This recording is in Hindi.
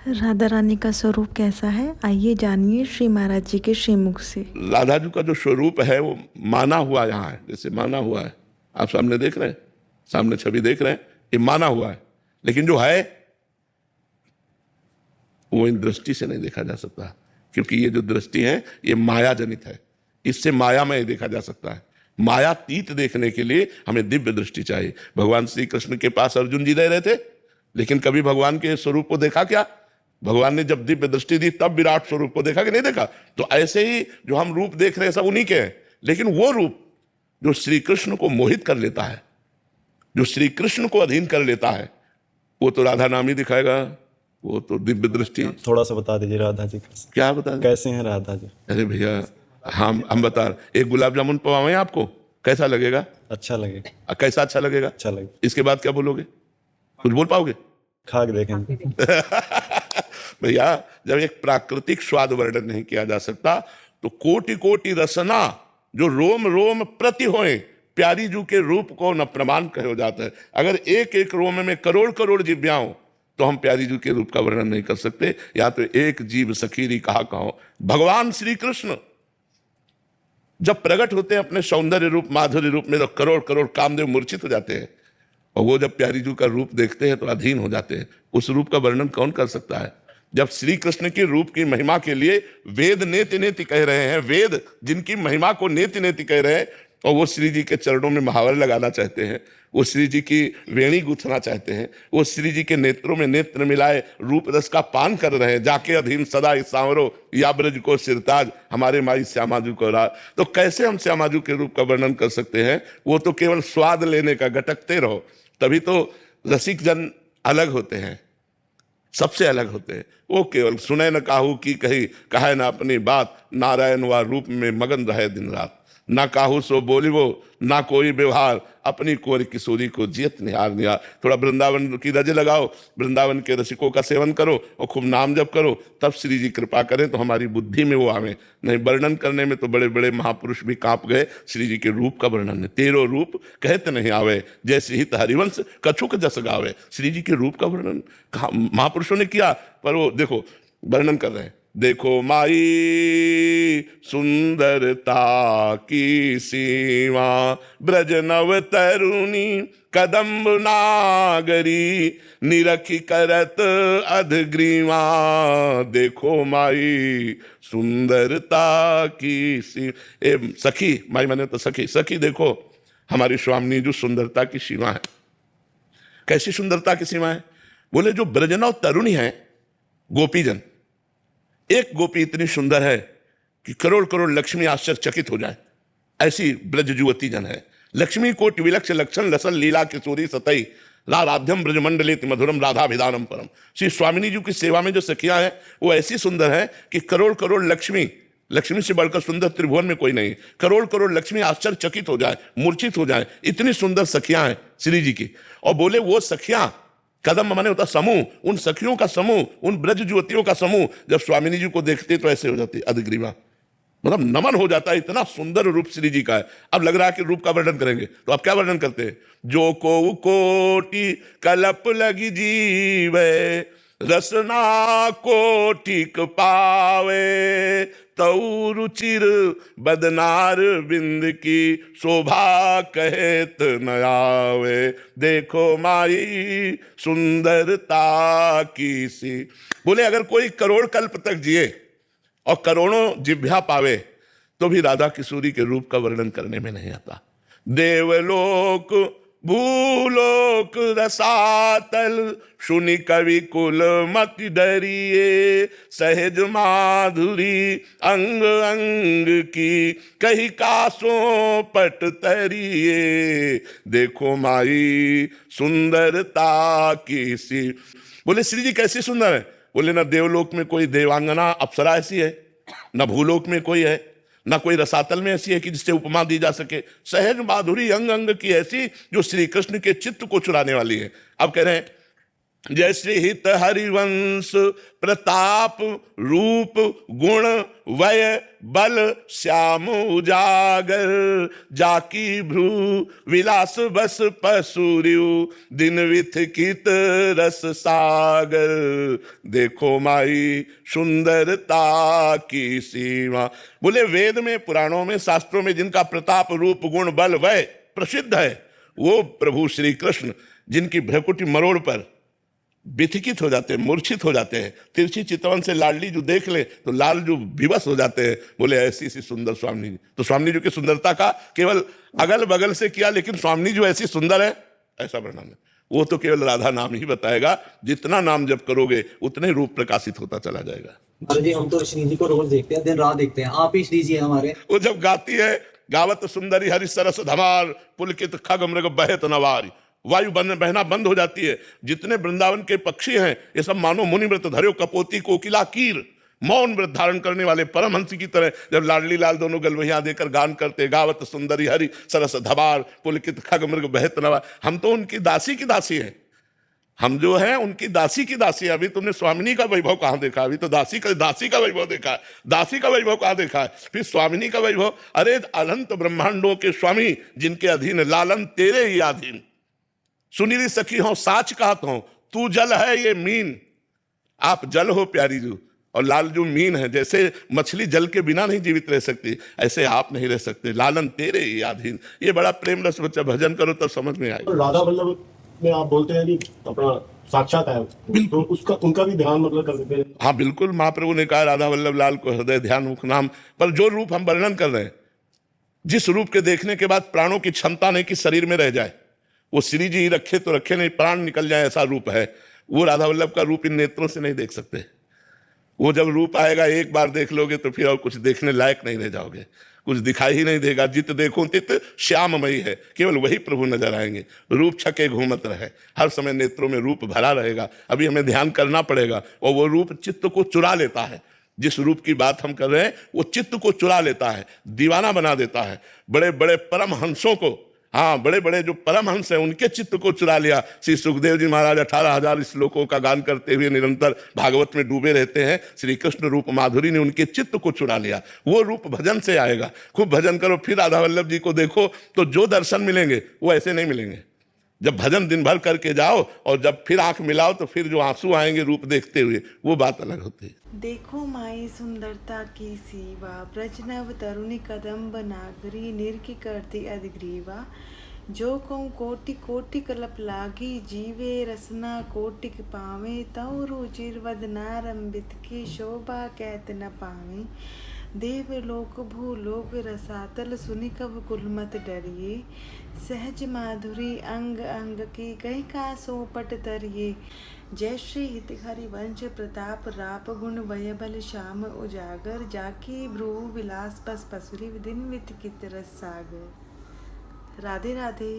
राधा रानी का स्वरूप कैसा है, आइए जानिए श्री महाराज जी के श्रीमुख से। राधा जी का जो स्वरूप है वो माना हुआ यहाँ है, जैसे माना हुआ है, आप सामने देख रहे हैं, सामने छवि देख रहे हैं, ये माना हुआ है, लेकिन जो है वो इन दृष्टि से नहीं देखा जा सकता, क्योंकि ये जो दृष्टि है ये माया जनित है, इससे माया में देखा जा सकता है। मायातीत देखने के लिए हमें दिव्य दृष्टि चाहिए। भगवान श्री कृष्ण के पास अर्जुन जी रह रहे थे, लेकिन कभी भगवान के स्वरूप को देखा क्या? भगवान ने जब दिव्य दृष्टि दी तब विराट स्वरूप को देखा कि नहीं देखा? तो ऐसे ही जो हम रूप देख रहे हैं सब उन्हीं के हैं, लेकिन वो रूप जो श्री कृष्ण को मोहित कर लेता है, जो श्री कृष्ण को अधीन कर लेता है, वो तो राधा नाम ही दिखाएगा, वो तो दिव्य दृष्टि। थोड़ा सा बता दीजिए राधा जी क्या बता दें? कैसे हैं राधा जी? अरे भैया, हम बता रहे, एक गुलाब जामुन पवाएं आपको, कैसा लगेगा? अच्छा लगेगा। कैसा अच्छा लगेगा? अच्छा लगेगा। इसके बाद क्या बोलोगे? कुछ बोल पाओगे? खा के देखेंगे। भैया, जब एक प्राकृतिक स्वाद वर्णन नहीं किया जा सकता तो कोटि कोटि रसना जो रोम रोम प्रति होए प्यारी जू के रूप को न प्रमाण कहो जाता है। अगर एक एक रोम में करोड़ करोड़ जिव्या हो तो हम प्यारी जू के रूप का वर्णन नहीं कर सकते। या तो एक जीव सखीरी कहा कहो। भगवान श्री कृष्ण जब प्रकट होते हैं अपने सौंदर्य रूप माधुर्य रूप में तो करोड़ करोड़ कामदेव मूर्छित हो जाते हैं, और वो जब प्यारी जू का रूप देखते हैं तो अधीन हो जाते हैं। उस रूप का वर्णन कौन कर सकता है? जब श्री कृष्ण के रूप की महिमा के लिए वेद नेति नेति कह रहे हैं, वेद जिनकी महिमा को नेति नेति कह रहे हैं, और वो श्री जी के चरणों में महावर लगाना चाहते हैं, वो श्री जी की वेणी गूंथना चाहते हैं, वो श्री जी के नेत्रों में नेत्र मिलाए रूप रस का पान कर रहे हैं, जाके अधीन सदा इस सांवरो या ब्रज को सिरताज हमारे माई श्यामाजू को राज। तो कैसे हम श्यामाजू के रूप का वर्णन कर सकते हैं? वो तो केवल स्वाद लेने का, गटकते रहो। तभी तो रसिक जन अलग होते हैं, सबसे अलग होते हैं। वो केवल सुने न काहू की कही, कहे न अपनी बात, नारायण व रूप में मगन रहे दिन रात। ना काहू सो बोलिवो ना कोई व्यवहार, अपनी कोर किशोरी को जियत निहार निहार। थोड़ा वृंदावन की रज लगाओ, वृंदावन के रसिकों का सेवन करो और खूब नाम जप करो, तब श्री जी कृपा करें तो हमारी बुद्धि में वो आवे। नहीं वर्णन करने में तो बड़े बड़े महापुरुष भी कांप गए। श्री जी के रूप का वर्णन है, तेरो रूप कहते नहीं आवे, जैसे ही हरिवंश कछुक जस गावे। श्री जी के रूप का वर्णन महापुरुषों ने किया, पर वो देखो वर्णन कर रहे हैं। देखो माई सुंदरता की सीमा, ब्रज नव तरुणी कदम्ब नागरी, निरखी करत अधग्रीवा। देखो माई सुंदरता की सखी, माई माने तो सखी, सखी देखो हमारी स्वामी जो सुंदरता की सीमा है। कैसी सुंदरता की सीमा है? बोले जो ब्रजनव तरुणी है, गोपीजन, एक गोपी इतनी सुंदर है कि करोड़ करोड़ लक्ष्मी आश्चर्यचकित हो जाए, ऐसी ब्रज युवती जन है। लक्ष्मी कोट विलक्ष लक्षण लसल लीला किशोरी सतई, राधाध्यम ब्रजमंडलित मधुरम राधाभिधानम परम। श्री स्वामिनी जी की सेवा में जो सखियां हैं वो ऐसी सुंदर है कि करोड़ करोड़ लक्ष्मी, लक्ष्मी से बढ़कर सुंदर त्रिभुवन में कोई नहीं, करोड़ करोड़ लक्ष्मी आश्चर्यचकित हो जाए, मूर्छित हो जाए, इतनी सुंदर सखियां हैं श्री जी की। और बोले वो सखियां, कदम माने होता समूह, उन सखियों का समूह, उन ब्रज युवतियों का समूह जब स्वामिनी जी को देखते तो ऐसे हो जाती अधग्रीवा, मतलब नमन हो जाता है। इतना सुंदर रूप श्री जी का है। अब लग रहा है कि रूप का वर्णन करेंगे, तो आप क्या वर्णन करते हैं? जो को कोटि कलप लगी जीवे, रसना को ठीक पावे, तऊ रुचिर बदनार बिंद की शोभा कहत न आवे। देखो माई सुंदरता की सी। बोले अगर कोई करोड़ कल्प तक जिए और करोड़ों जिभ्या पावे तो भी राधा किशोरी के रूप का वर्णन करने में नहीं आता। देवलोक भूलोक रसातल, सुनि कवि कुल मति डरिए, सहज माधुरी अंग अंग की, कही कासों पट तरिए। देखो माई सुंदरता की सी। बोले श्री जी कैसी सुंदर है? बोले ना देवलोक में कोई देवांगना अप्सरा ऐसी है, ना भूलोक में कोई है, ना कोई रसातल में ऐसी है कि जिससे उपमा दी जा सके। सहज माधुरी अंग अंग की ऐसी जो श्री कृष्ण के चित्त को चुराने वाली है। अब कह रहे हैं जय श्री हित हरिवंश प्रताप रूप गुण वय बल श्याम उजागर, जाकी भ्रू विलास बस पसूर्यु दिन विथकित रस सागर। देखो माई सुंदरता की सीमा। बोले वेद में, पुराणों में, शास्त्रों में जिनका प्रताप रूप गुण बल वय प्रसिद्ध है, वो प्रभु श्री कृष्ण जिनकी भ्रकुटी मरोड़ पर विथिकित हो जाते हैं, मूर्छित हो जाते हैं। तिरछी चितवन से लाडली जो देख ले तो लाल जो विवश हो जाते हैं। बोले ऐसी सी सुंदर स्वामी जी। तो स्वामी जी की सुंदरता का केवल अगल बगल से किया, लेकिन स्वामी जो ऐसी सुंदर है ऐसा वर्णन है। वो तो केवल राधा नाम ही बताएगा। जितना नाम जप करोगे उतने रूप प्रकाशित होता चला जाएगा। महाराज जी, हम तो श्री जी को रोज देखते हैं, दिन रात देखते हैं, आप ही श्री जी हैं हमारे। वो जब गाती है, गावत सुंदरी हरि सरस धमार, पुलकित खग मृग बहत नवारी, वायु बहना बंद हो जाती है। जितने वृंदावन के पक्षी हैं ये सब मानो मुनि व्रत धर्यो कपोती कोकिला कीर, मौन व्रत धारण करने वाले परमहंस की तरह जब लाडली लाल दोनों गलवहिया देकर गान करते, गावत सुंदरी हरि सरस धमार, पुलकित खग मृग बहत नवार। हम तो उनकी दासी की दासी हैं। हम जो है उनकी दासी की दासी। अभी तुमने स्वामिनी का वैभव कहाँ देखा? अभी तो दासी का वैभव देखा है। दासी का वैभव कहाँ देखा है? फिर स्वामिनी का वैभव। अरे अनंत ब्रह्मांडों के स्वामी जिनके अधीन, लालन तेरे ही अधीन, सुनीली सखी हो साच कहत हो, तू जल है ये मीन। आप जल हो प्यारी जू, और लाल जो मीन है। जैसे मछली जल के बिना नहीं जीवित रह सकती, ऐसे आप नहीं रह सकते। लालन तेरे ही अधीन। ये बड़ा प्रेम रस बच्चा, भजन करो तब समझ में आएगा। राधा वल्लभ में आप बोलते हैं कि अपना साक्षात है, तो उसका उनका भी ध्यान मतलब कर सकते हैं। हाँ बिल्कुल, महाप्रभु ने कहा राधा वल्लभ लाल को हृदय ध्यान मुख नाम। पर जो रूप हम वर्णन कर रहे हैं, जिस रूप के देखने के बाद प्राणों की क्षमता नहीं कि शरीर में रह जाए, वो श्री जी रखे तो रखे, नहीं प्राण निकल जाए, ऐसा रूप है। वो राधा वल्लभ का रूप इन नेत्रों से नहीं देख सकते। वो जब रूप आएगा एक बार देख लोगे तो फिर और कुछ देखने लायक नहीं रह जाओगे, कुछ दिखाई ही नहीं देगा। जित देखो तित श्याममयी है, केवल वही प्रभु नजर आएंगे। रूप छके घूमत रहे, हर समय नेत्रों में रूप भरा रहेगा। अभी हमें ध्यान करना पड़ेगा। और वो रूप चित्त को चुरा लेता है। जिस रूप की बात हम कर रहे हैं वो चित्त को चुरा लेता है, दीवाना बना देता है। बड़े बड़े परमहंसों को, हाँ बड़े बड़े जो परमहंस हैं उनके चित्त को चुरा लिया। श्री सुखदेव जी महाराज 18,000 श्लोकों का गान करते हुए निरंतर भागवत में डूबे रहते हैं। श्री कृष्ण रूप माधुरी ने उनके चित्त को चुरा लिया। वो रूप भजन से आएगा। खूब भजन करो, फिर राधा वल्लभ जी को देखो तो जो दर्शन मिलेंगे वो ऐसे नहीं मिलेंगे। जब भजन दिन भर करके जाओ और जब फिर आंख मिलाओ तो फिर जो आंसू आएंगे रूप देखते हुए, वो बात अलग होती है। देखो माई सुंदरता की सीवा, ब्रजनव तरुणी कदम्ब नागरी, निर्की करती अधिग्रीवा। जो कहूँ कोटि कोटि कलप लागी, जीवे रसना कोटिक पावे। तौ रुचिर वदनारंबित की, शोभा कहत न पावे। देवलोक भूलोक रसातल, सुनि कब कुलमत डरिए। सहज माधुरी अंग अंग की, कहीं का सोपट तरिए। जय श्री हित हरिवंश प्रताप राप, गुण वय बल श्याम उजागर। जाकी भ्रू विलास बस पसुरी, दिन विथ कित रस सागर। राधे राधे।